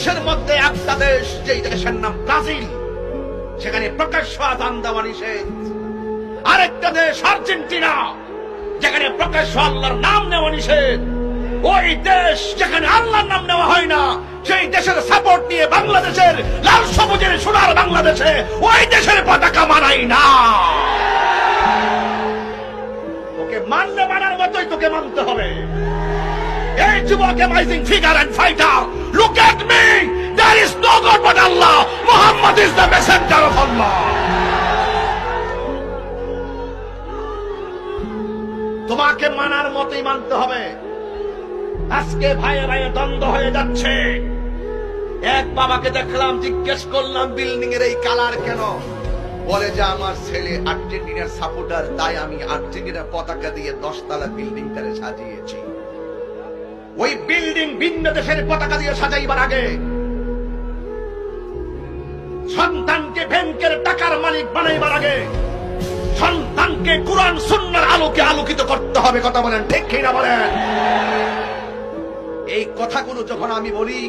বিশ্বের মধ্যে একটা দেশ, যেই দেশের নাম ব্রাজিল, সেখানে প্রকাশ্য আযান দেওয়া নিষেধ। আরেকটা দেশ আর্জেন্টিনা, যেখানে প্রকাশ্য আল্লাহর নাম নেওয়া নিষেধ। ওই দেশ যেখানে আল্লাহর নাম নেওয়া হয় না, সেই দেশের সাপোর্ট নিয়ে বাংলাদেশের লাল সবুজের সোনার বাংলাদেশে ওই দেশের পতাকা মানাই না। তোকে মানলে মানার মতোই তোকে মানতে হবে। এই যুবক, amazing figure and fighter, look at me, there is no god but Allah, Muhammad is the messenger of Allah. তোমাকে মানার মতোই মানতে হবে। আজকে ভাইয়ে ভাইয়ে দ্বন্দ্ব হয়ে যাচ্ছে। এক বাবাকে দেখলাম, জিজ্ঞেস করলাম বিল্ডিং এর এই কালার কেন? বলে যে আমার ছেলে আর্জেন্টিনার সাপোর্টার, তাই আমি আর্জেন্টিনার পতাকা দিয়ে 10 তলা বিল্ডিংটারে সাজিয়েছি। ওই বিল্ডিং ভিন্ন দেশের পতাকা দিয়ে সাজাইবার আগে সন্তানকে ব্যাংকের টাকার মালিক বানাইবার আগে সন্তানকে কুরআন সুন্নাহর আলোকে আলোকিত করতে হবে। কথা বলেন ঠিক কি না বলেন? এই কথাগুলো যখন আমি বলি,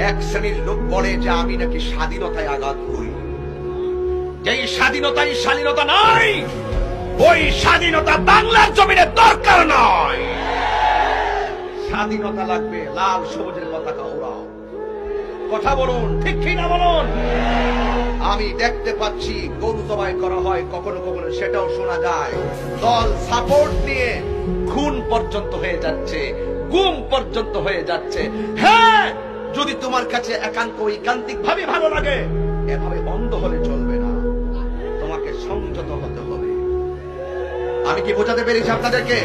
এক শ্রেণীর লোক বলে যে আমি নাকি স্বাধীনতায় আঘাত করি। যেই স্বাধীনতাই স্বাধীনতা নয়, ওই স্বাধীনতা বাংলার জমিনে দরকার নয়। স্বাধীনতা লাগবে লাল সবুজের পতাকা ওড়াও। কথা বলুন ঠিক কি না বলুন? আমি দেখতে পাচ্ছি গরু জবাই করা হয়, কখনো কখনো সেটাও শোনা যায়। দল সাপোর্ট নিয়ে খুন পর্যন্ত হয়ে যাচ্ছে, গুম পর্যন্ত হয়ে যাচ্ছে। হ্যাঁ, যদি তোমার কাছে একান্ত ঐকান্তিক ভাবে ভালো লাগে, এভাবে অন্ধ হলে চলবে না, তোমাকে সংযত হতে হবে। আমি কি বোঝাতে পেরেছি আপনাদেরকে?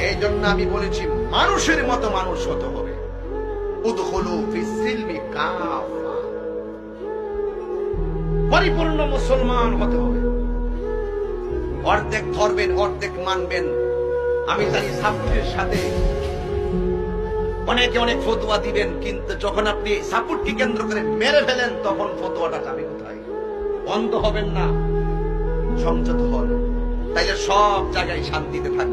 এই জন্য আমি বলেছি মানুষের মতো মানুষ হতে হবে। উদখুলু ফিস সিলমি কাফা, পরিপূর্ণ মুসলমান হতে হবে। অর্ধেক ধরবেন, অর্ধেক মানবেন। আমি জানি সাপোর্টের সাথে অনেকে অনেক ফতোয়া দিবেন, কিন্তু যখন আপনি সাপোর্টকে কেন্দ্র করে মেরে ফেলেন, তখন ফতোয়াটা যাবে কোথায়? অন্ধ হবেন না, সংযত হন, তাইলে সব জায়গায় শান্তিতে থাকবে।